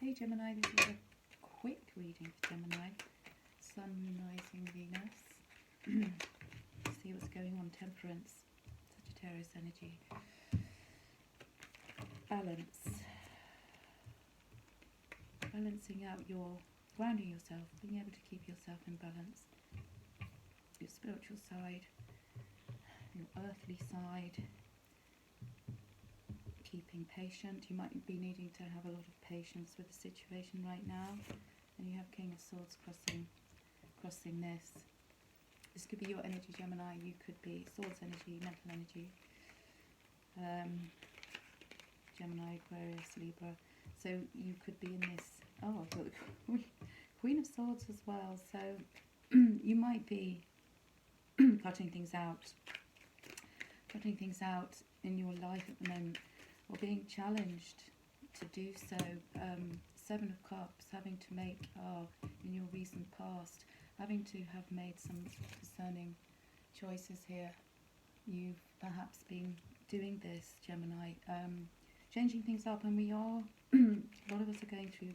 Hey Gemini, this is a quick reading for Gemini. Sun, Moon, Rising, Venus. See what's going on. Temperance, Sagittarius energy. Balance. Balancing out grounding yourself, being able to keep yourself in balance. Your spiritual side, your earthly side. Keeping patient. You might be needing to have a lot of patience with the situation right now. And you have King of Swords crossing this. This could be your energy, Gemini. You could be Swords energy, mental energy. Gemini, Aquarius, Libra. So you could be in this. Oh, I've got the Queen of Swords as well. So you might be cutting things out in your life at the moment, or being challenged to do so. Seven of Cups, having to make, in your recent past, having to have made some discerning choices here. You've perhaps been doing this, Gemini, changing things up, and we are, a lot of us are going through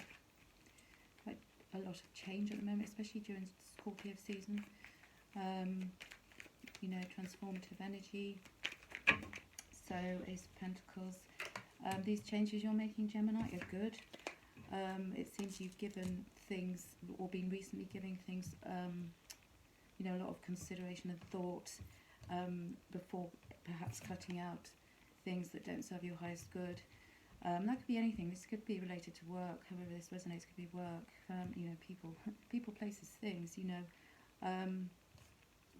quite a lot of change at the moment, especially during Scorpio season. Transformative energy. So Ace of Pentacles. These changes you're making, Gemini, are good. It seems you've given things, or been recently giving things, a lot of consideration and thought before perhaps cutting out things that don't serve your highest good. That could be anything. This could be related to work. However this resonates, could be work, people, places, things.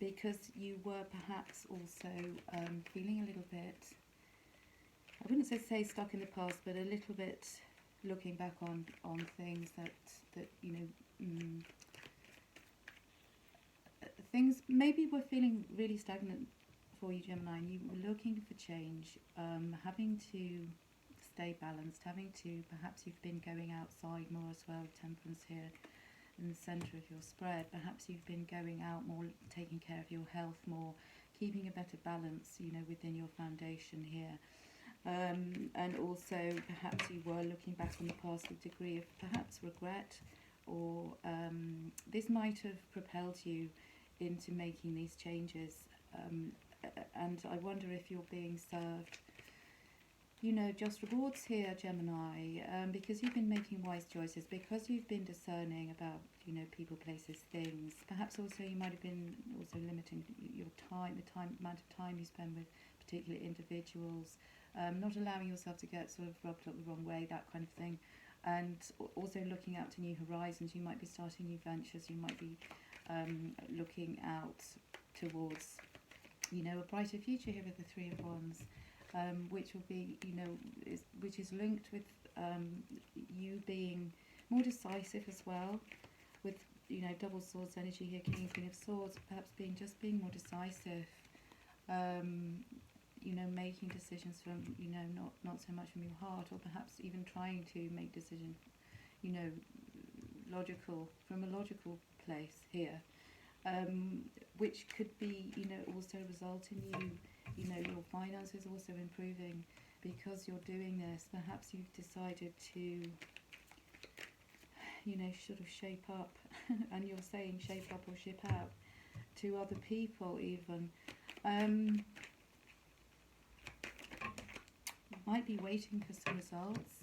Because you were perhaps also feeling a little bit, I wouldn't say stuck in the past, but a little bit looking back on things that things maybe were feeling really stagnant for you, Gemini, and you were looking for change, having to stay balanced, having to, perhaps you've been going outside more as well, Temperance here in the centre of your spread. Perhaps you've been going out more, taking care of your health more, keeping a better balance, within your foundation here. And also perhaps you were looking back on the past with a degree of perhaps regret, or this might have propelled you into making these changes. And I wonder if you're being served just rewards here, Gemini, because you've been making wise choices, because you've been discerning about, people, places, things. Perhaps also you might have been also limiting your time, amount of time you spend with particular individuals, not allowing yourself to get sort of rubbed up the wrong way, that kind of thing. And also looking out to new horizons. You might be starting new ventures, you might be looking out towards, a brighter future here with the Three of Wands. Which will be, which is linked with you being more decisive as well, with double swords energy here, King and Queen of Swords, perhaps being more decisive, making decisions from not so much from your heart, or perhaps even trying to make decisions, from a logical place here, which could be also result in you. Your finances also improving because you're doing this. Perhaps you've decided to, sort of shape up, and you're saying shape up or ship out to other people even. Might be waiting for some results.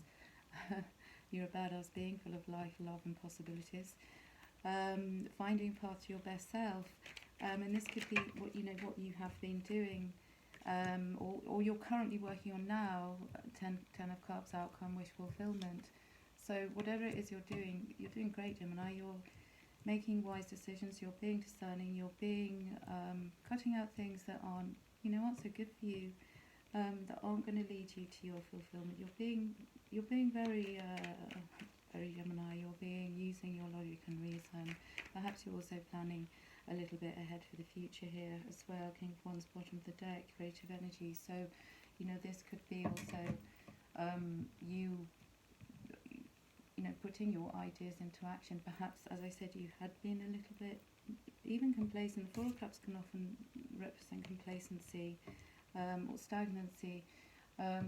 You're a badass being full of life, love and possibilities. Finding path to your best self. And this could be what you have been doing. Or you're currently working on now, 10 of Cups, outcome, wish fulfillment. So whatever it is you're doing great, Gemini. You're making wise decisions, you're being discerning, you're being, cutting out things that aren't so good for you, that aren't going to lead you to your fulfillment. You're being very, very Gemini. You're using your logic and reason. Perhaps you're also planning a little bit ahead for the future here as well. King of Wands, bottom of the deck, creative energy. So, this could be also you putting your ideas into action. Perhaps, as I said, you had been a little bit even complacent. The Four of Cups can often represent complacency or stagnancy. Let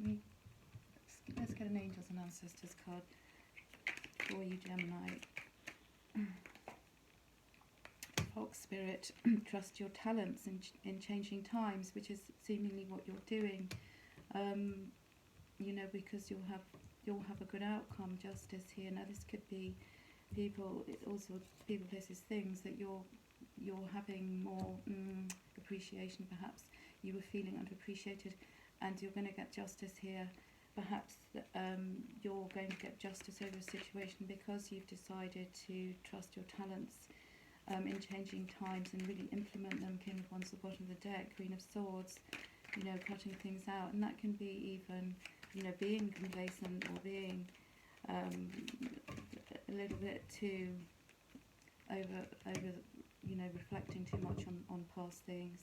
me Let's get an Angels and Ancestors card for you, Gemini. Fox Spirit, trust your talents in changing times, which is seemingly what you're doing. You know, because you'll have a good outcome. Justice here. Now this could be people, also people, places, things that you're having more appreciation. Perhaps you were feeling underappreciated, and you're going to get justice here. Perhaps you're going to get justice over a situation because you've decided to trust your talents in changing times and really implement them. King of Wands at the bottom of the deck, Queen of Swords, you know, cutting things out. And that can be even, you know, being complacent or being a little bit too over, you know, reflecting too much on past things.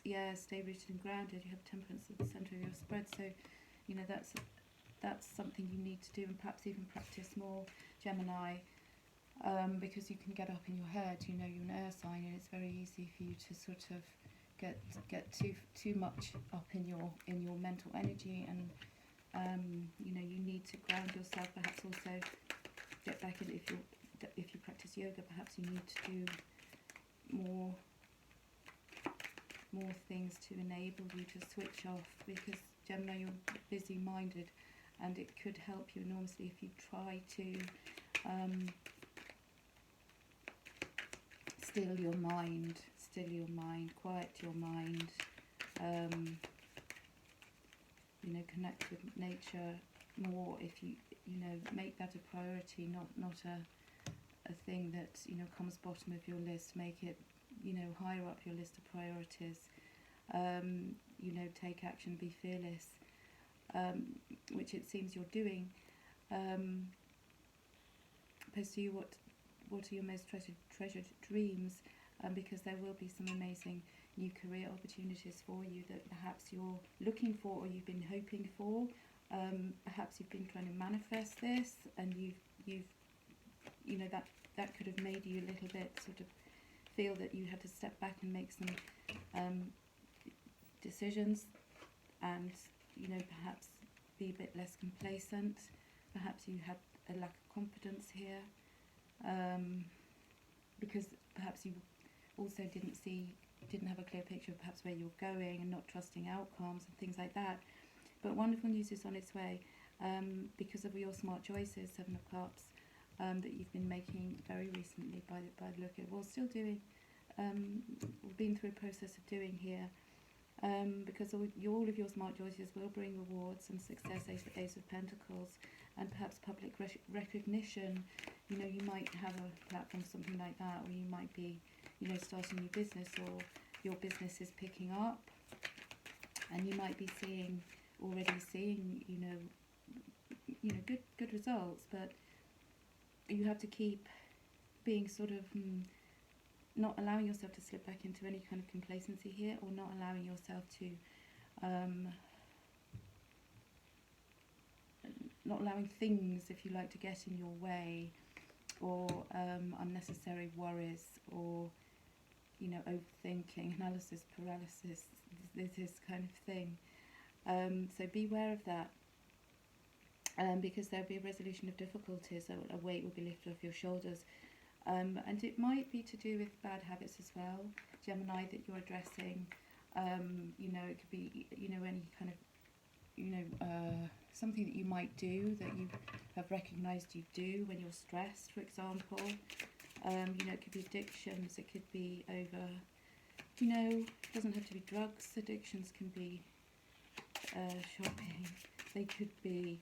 Yeah, stay rooted and grounded. You have temperance at the centre of your spread, so you know that's something you need to do, and perhaps even practice more, Gemini, because you can get up in your head. You know, you're an air sign, and it's very easy for you to sort of get too much up in your mental energy, and you know, you need to ground yourself. Perhaps also get back in, if you practice yoga, perhaps you need to do more things to enable you to switch off, because Gemini, you're busy minded, and it could help you enormously if you try to still your mind, quiet your mind, you know, connect with nature more. If you know, make that a priority, not a thing that, you know, comes bottom of your list. Make it, you know, higher up your list of priorities. You know, take action, be fearless, which it seems you're doing. Pursue what are your most treasured dreams, because there will be some amazing new career opportunities for you that perhaps you're looking for, or you've been hoping for. Perhaps you've been trying to manifest this, and you've you know, that could have made you a little bit sort of feel that you had to step back and make some decisions, and you know, perhaps be a bit less complacent. Perhaps you had a lack of confidence here, because perhaps you also didn't have a clear picture of perhaps where you're going, and not trusting outcomes and things like that. But wonderful news is on its way, because of your smart choices, Seven of Cups, that you've been making very recently, by the look of it, well, still doing, we've been through a process of doing here, because all of your smart choices will bring rewards and success. Ace of Pentacles, and perhaps public recognition. You know, you might have a platform, something like that, or you might be, you know, starting a new business, or your business is picking up, and you might be already seeing, you know, good results. But you have to keep being sort of not allowing yourself to slip back into any kind of complacency here, or not allowing yourself to not allowing things, if you like, to get in your way, or unnecessary worries, or, you know, overthinking, analysis paralysis, this kind of thing. So beware of that, because there'll be a resolution of difficulties. A weight will be lifted off your shoulders, and it might be to do with bad habits as well, Gemini, that you're addressing. You know, it could be, you know, any kind of, you know, something that you might do that you have recognised you do when you're stressed, for example. You know, it could be addictions, it could be over, you know, it doesn't have to be drugs. Addictions can be shopping, they could be,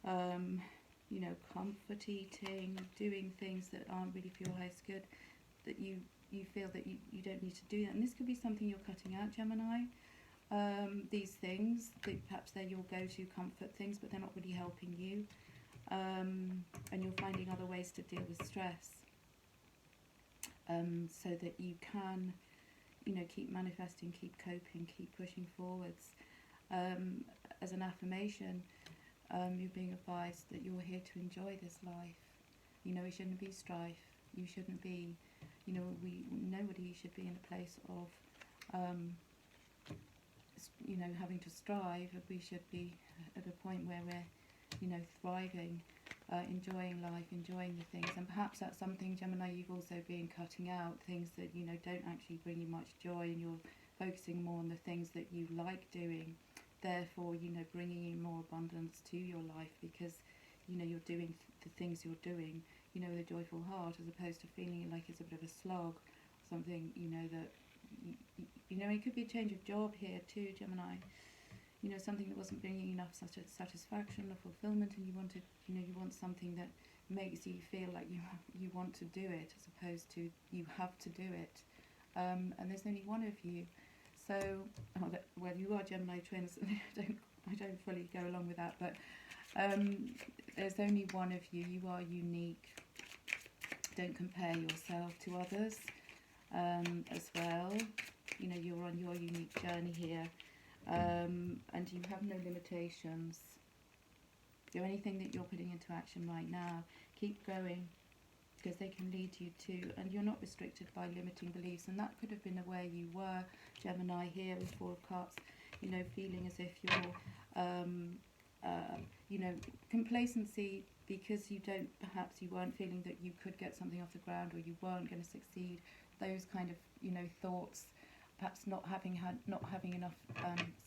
you know, comfort eating, doing things that aren't really for your highest good, that you feel that you don't need to do that. And this could be something you're cutting out, Gemini. These things, perhaps they're your go-to comfort things, but they're not really helping you, and you're finding other ways to deal with stress, so that you can, you know, keep manifesting, keep coping, keep pushing forwards. As an affirmation, you're being advised that you're here to enjoy this life. You know, it shouldn't be strife. You shouldn't be, you know, nobody should be in a place of having to strive. We should be at a point where we're, thriving, enjoying life, enjoying the things. And perhaps that's something, Gemini, you've also been cutting out, things that, don't actually bring you much joy, and you're focusing more on the things that you like doing. Therefore, bringing in more abundance to your life, because, you're doing the things you're doing, with a joyful heart, as opposed to feeling like it's a bit of a slog, something, that, it could be a change of job here too, Gemini. Something that wasn't bringing enough satisfaction or fulfillment, and you wanted, you want something that makes you feel like you want to do it, as opposed to you have to do it. And there's only one of you. So, well, you are Gemini twins. I don't fully go along with that, but there's only one of you. You are unique. Don't compare yourself to others as well. You're on your unique journey here, and you have no limitations. Do anything that you're putting into action right now, keep going, because they can lead you to, and you're not restricted by limiting beliefs. And that could have been where you were, Gemini, here with Four of Cups, feeling as if you're, complacency, because you weren't feeling that you could get something off the ground, or you weren't going to succeed. Those kind of, thoughts, perhaps not having enough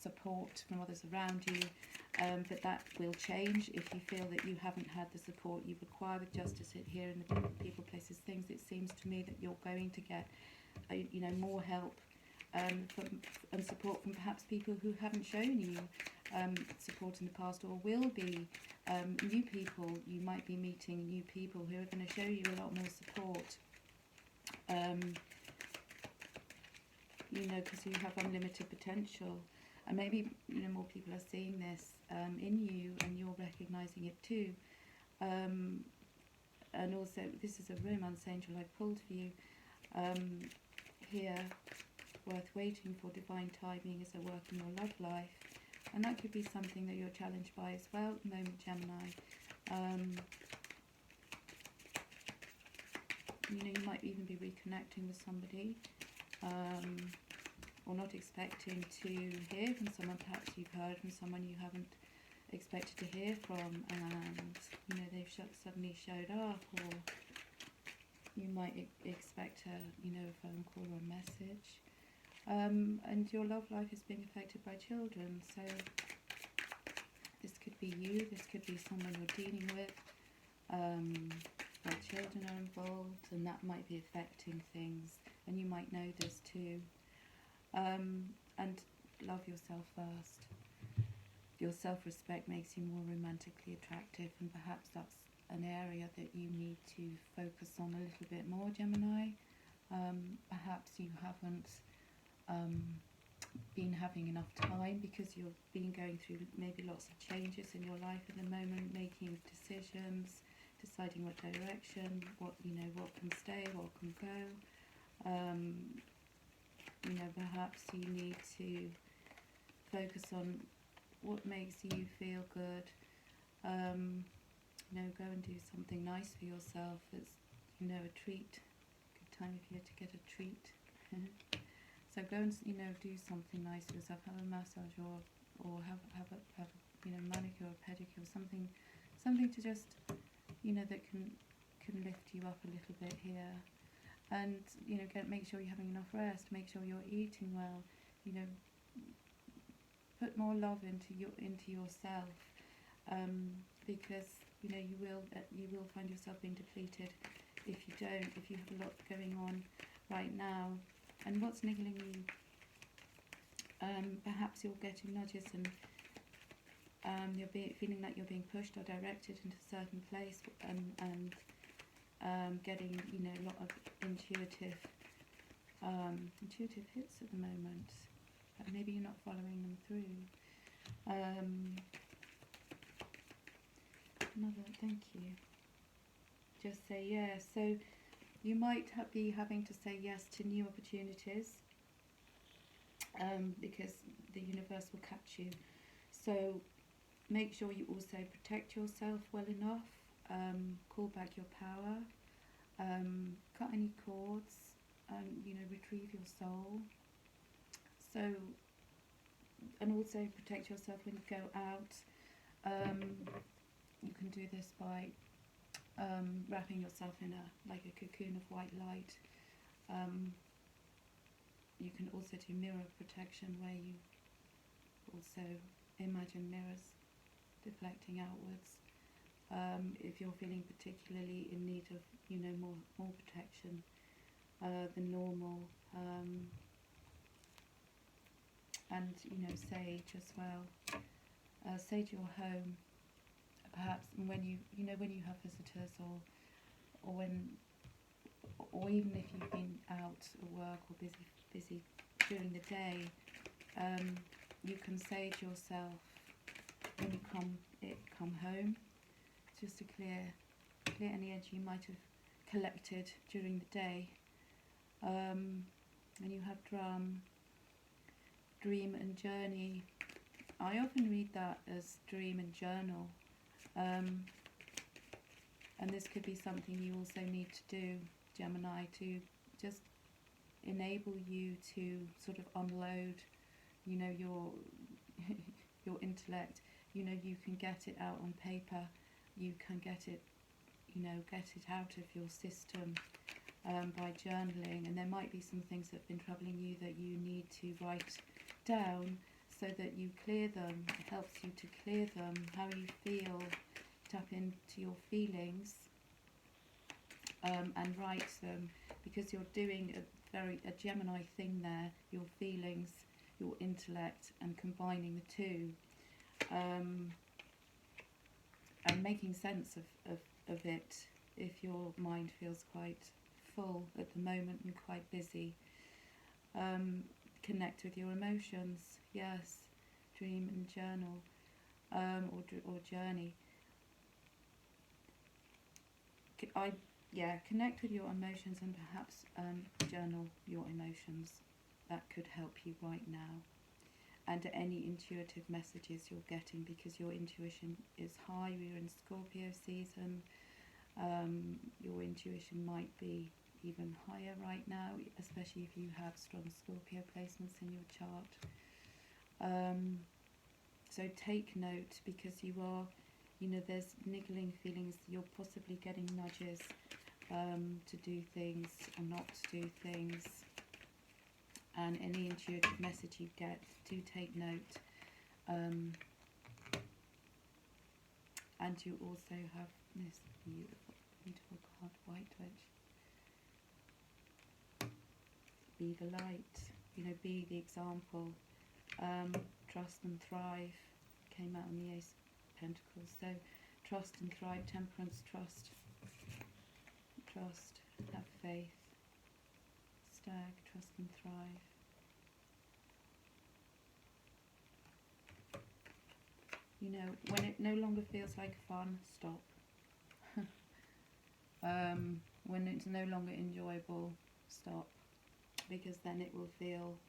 support from others around you, but that will change if you feel that you haven't had the support you require with Justice here in the people, places, things. It seems to me that you're going to get, more help and support from perhaps people who haven't shown you support in the past, or will be new people. You might be meeting new people who are going to show you a lot more support. Because you have unlimited potential, and maybe more people are seeing this in you, and you're recognizing it too. And also, this is a romance angel I pulled for you here, worth waiting for. Divine timing is a work in your love life, and that could be something that you're challenged by as well at the moment, Gemini. You might even be reconnecting with somebody, or not expecting to hear from someone. Perhaps you've heard from someone you haven't expected to hear from, and they've suddenly showed up, or you might expect a phone call or a message. And your love life is being affected by children, so this could be you, this could be someone you're dealing with, where children are involved, and that might be affecting things, and you might know this too. And love yourself first. Your self-respect makes you more romantically attractive, and perhaps that's an area that you need to focus on a little bit more, Gemini. Perhaps you haven't been having enough time, because you've been going through maybe lots of changes in your life at the moment, making decisions, deciding what direction, what can stay, what can go. Perhaps you need to focus on what makes you feel good. Go and do something nice for yourself. It's, a treat. Good time of year to get a treat. So go and, do something nice for yourself. Have a massage, or have a manicure or pedicure, something to just, that can lift you up a little bit here. And make sure you're having enough rest. Make sure you're eating well. Put more love into yourself, because you will find yourself being depleted if you don't. If you have a lot going on right now, and what's niggling you? Perhaps you're getting nudges, and you're feeling like you're being pushed or directed into a certain place, and getting a lot of intuitive hits at the moment. Maybe you're not following them through. Another, thank you. Just say yes. So you might be having to say yes to new opportunities, because the universe will catch you. So make sure you also protect yourself well enough. Call back your power. Cut any cords. Retrieve your soul. So and also protect yourself when you go out. You can do this by wrapping yourself in like a cocoon of white light. You can also do mirror protection, where you also imagine mirrors deflecting outwards. If you're feeling particularly in need of, more protection than normal, and sage as well. Sage your home, perhaps when you have visitors, or even if you've been out at work or busy during the day. You can sage yourself when you come home, just to clear any energy you might have collected during the day. And you have dream and journey. I often read that as dream and journal, and this could be something you also need to do, Gemini, to just enable you to sort of unload, your your intellect. You can get it out on paper. You can get it out of your system by journaling. And there might be some things that have been troubling you that you need to write down, so that you clear them. It helps you to clear them, how you feel, tap into your feelings, and write them, because you're doing a Gemini thing there, your feelings, your intellect, and combining the two, and making sense of it if your mind feels quite full at the moment and quite busy. Connect with your emotions, yes, dream and journal, or journey. Connect with your emotions, and perhaps journal your emotions. That could help you right now. And any intuitive messages you're getting, because your intuition is high. We're in Scorpio season. Your intuition might be even higher right now, especially if you have strong Scorpio placements in your chart. So take note, because you are, there's niggling feelings. You're possibly getting nudges to do things or not to do things. And any intuitive message you get, do take note. And you also have this beautiful card, White Witch. Be the light, be the example. Trust and thrive came out on the Ace of Pentacles. So trust and thrive, temperance, trust, have faith. Stag, trust and thrive. When it no longer feels like fun, stop. When it's no longer enjoyable, stop, because then it will feel,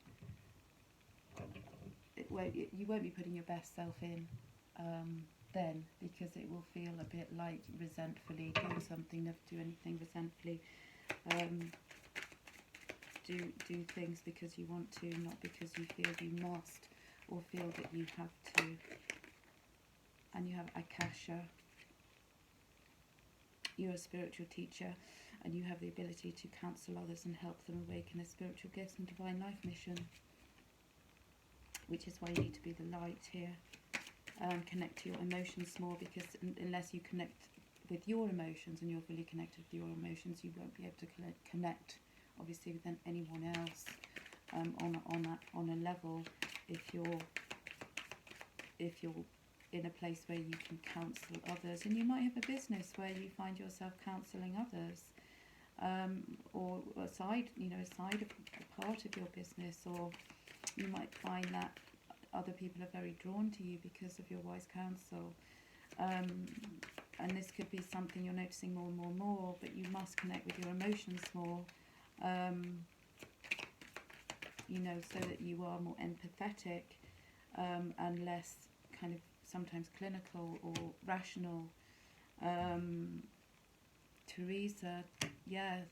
you won't be putting your best self in then, because it will feel a bit like resentfully doing something, never do anything resentfully. Do things because you want to, not because you feel you must, or feel that you have to. And you have Akasha. You're a spiritual teacher, and you have the ability to counsel others and help them awaken their spiritual gifts and divine life mission, which is why you need to be the light here. Connect to your emotions more, because unless you connect with your emotions and you're fully connected with your emotions, you won't be able to connect obviously with anyone else on a level. If you're in a place where you can counsel others, and you might have a business where you find yourself counselling others, or a part of your business, or you might find that other people are very drawn to you because of your wise counsel. And this could be something you're noticing more and more, but you must connect with your emotions more, so that you are more empathetic, and less kind of sometimes clinical or rational. Teresa, yeah,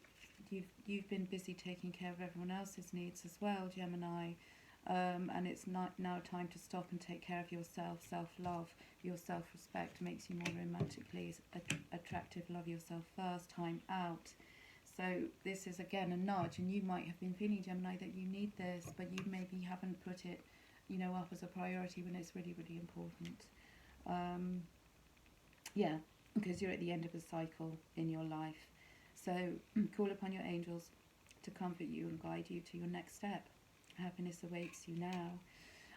you've been busy taking care of everyone else's needs as well, Gemini. and it's not now time to stop and take care of yourself. Self-love, your self-respect makes you more romantically attractive. Love yourself first. Time out. So this is again a nudge, and you might have been feeling, Gemini, that you need this, but you maybe haven't put it, up as a priority when it's really, really important. Yeah, because you're at the end of a cycle in your life. So call upon your angels to comfort you and guide you to your next step. Happiness awaits you now.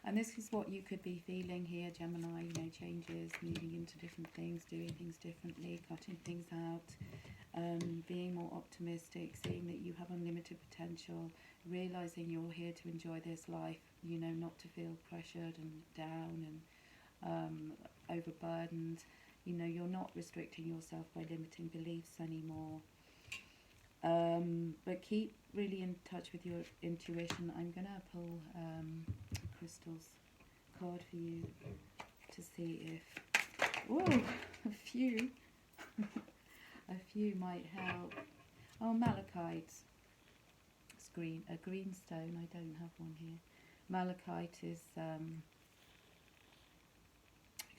And this is what you could be feeling here, Gemini, changes, moving into different things, doing things differently, cutting things out, being more optimistic, seeing that you have unlimited potential, realising you're here to enjoy this life, not to feel pressured and down and overburdened. You're not restricting yourself by limiting beliefs anymore. But keep really in touch with your intuition. I'm going to pull a crystals card for you to see if... Whoa! A few. A few might help. Oh, malachite. It's green. A green stone. I don't have one here. Malachite is like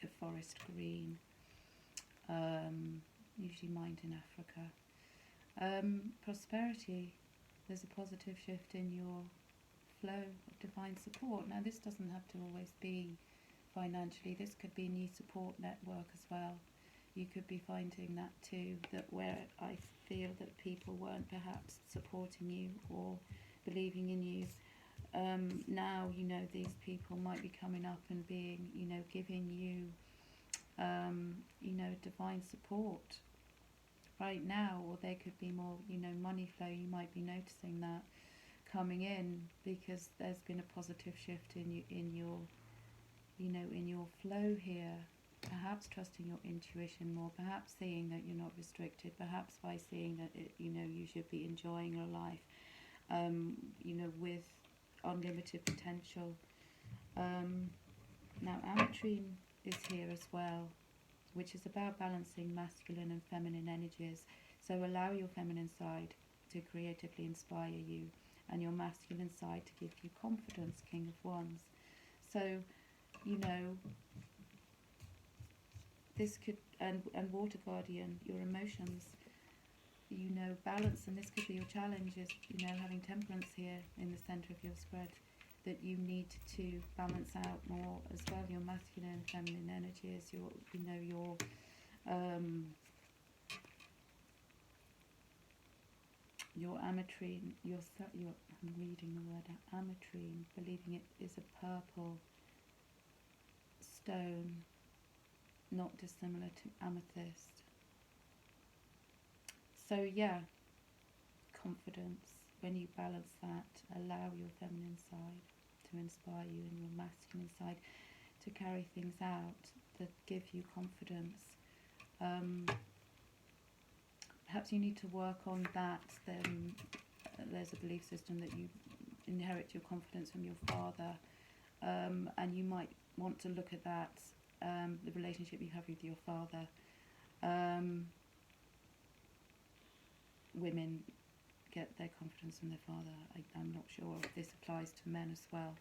a forest green. Usually mined in Africa. Prosperity, there's a positive shift in your flow of divine support. Now this doesn't have to always be financially, this could be a new support network as well. You could be finding that too, that where I feel that people weren't perhaps supporting you or believing in you, now these people might be coming up and being, giving you divine support right now, or there could be more, money flow. You might be noticing that coming in because there's been a positive shift in your flow here. Perhaps trusting your intuition more, perhaps seeing that you're not restricted, perhaps by seeing that you should be enjoying your life, with unlimited potential. Now ametrine is here as well, which is about balancing masculine and feminine energies. So allow your feminine side to creatively inspire you and your masculine side to give you confidence, King of Wands. So, this could, and Water Guardian, your emotions, balance, and this could be your challenge is, having temperance here in the centre of your spread, that you need to balance out more as well, your masculine and feminine energies, your ametrine, I'm reading the word ametrine, believing it is a purple stone, not dissimilar to amethyst. So yeah, confidence, when you balance that, allow your feminine side to inspire you and your masculine side to carry things out that give you confidence. Perhaps you need to work on that. Then there's a belief system that you inherit your confidence from your father, and you might want to look at that, the relationship you have with your father. Women get their confidence from their father. I'm not sure if this applies to men as well.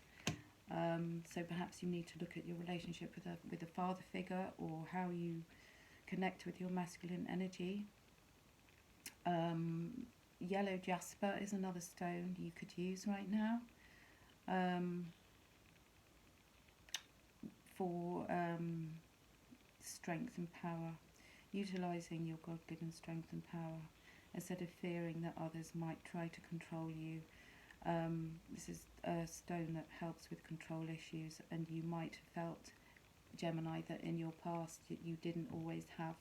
So perhaps you need to look at your relationship with a father figure, or how you connect with your masculine energy. Yellow jasper is another stone you could use right now for strength and power, utilising your God-given strength and power instead of fearing that others might try to control you. This is a stone that helps with control issues, and you might have felt, Gemini, that in your past you didn't always have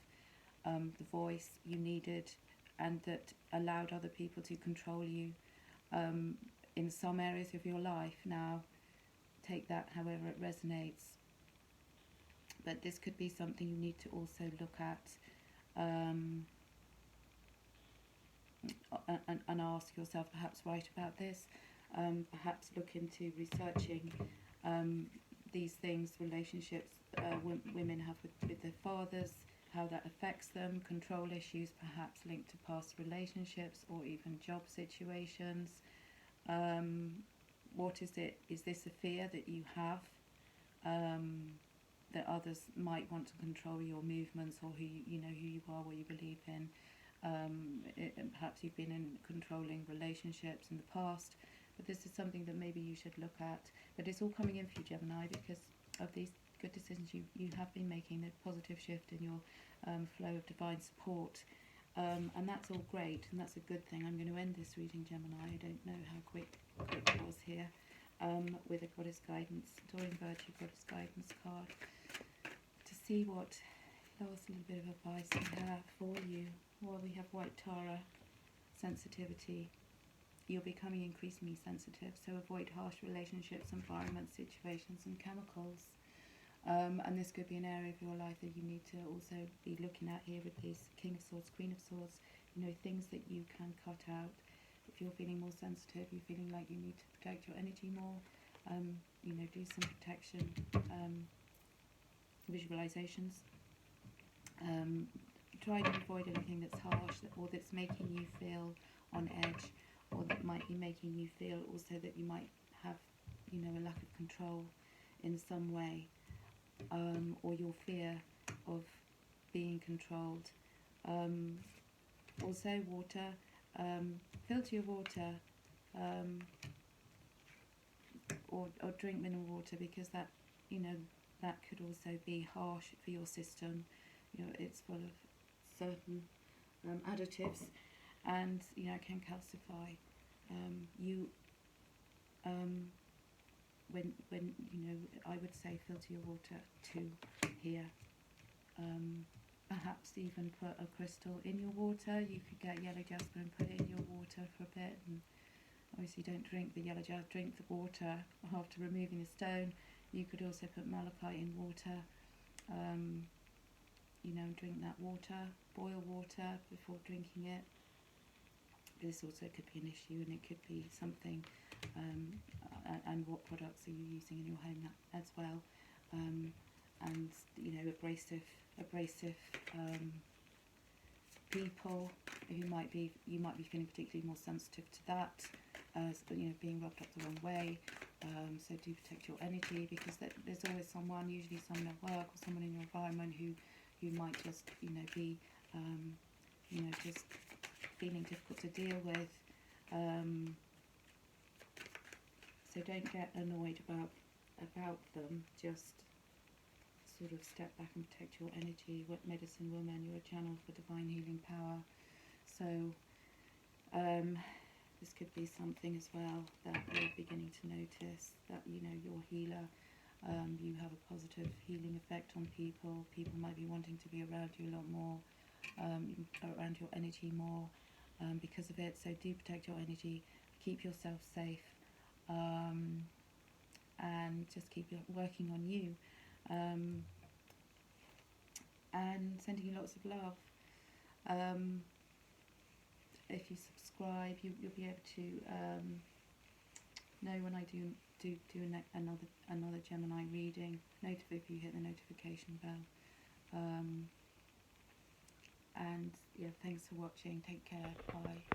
the voice you needed, and that allowed other people to control you in some areas of your life. Now take that however it resonates, but this could be something you need to also look at and ask yourself, perhaps write about this, perhaps look into researching these things, relationships women have with their fathers, how that affects them, control issues perhaps linked to past relationships or even job situations, what is it? Is this a fear that you have, that others might want to control your movements, or who who you are, what you believe in? And perhaps you've been in controlling relationships in the past, but this is something that maybe you should look at. But it's all coming in for you, Gemini, because of these good decisions you have been making, a positive shift in your flow of divine support. And that's all great, and that's a good thing. I'm going to end this reading, Gemini. I don't know how quick it was here, with a Goddess Guidance, Adoring Virtue Goddess Guidance card, to see what last little bit of advice we have for you. Well, we have White Tara, sensitivity. You're becoming increasingly sensitive, so avoid harsh relationships, environments, situations and chemicals. And this could be an area of your life that you need to also be looking at here with this King of Swords, Queen of Swords, things that you can cut out. If you're feeling more sensitive, you're feeling like you need to protect your energy more, do some protection visualizations. Try to avoid anything that's harsh or that's making you feel on edge, or that might be making you feel also that you might have, a lack of control in some way. Or your fear of being controlled. Also water, filter your water, or drink mineral water, because that that could also be harsh for your system. It's full of certain additives, and can calcify you. When I would say filter your water too here. Perhaps even put a crystal in your water. You could get yellow jasper and put it in your water for a bit, and obviously don't drink the yellow jasper, drink the water after removing the stone. You could also put malachite in water, drink that water, boil water before drinking it. This also could be an issue, and it could be something, and what products are you using in your home as well, and abrasive people who you might be feeling particularly more sensitive to that, being rubbed up the wrong way. So do protect your energy, because there's always someone, usually someone at work or someone in your environment who might just be just feeling difficult to deal with. So don't get annoyed about them. Just sort of step back and protect your energy. What medicine woman, you're a channel for divine healing power. So this could be something as well that you're beginning to notice, that you're a healer. You have a positive healing effect on people. People might be wanting to be around you a lot more, around your energy more, because of it. So do protect your energy, keep yourself safe, and just keep working on you, and sending you lots of love. If you subscribe, you'll be able to know when I do another Gemini reading. If you hit the notification bell. And yeah, thanks for watching. Take care. Bye.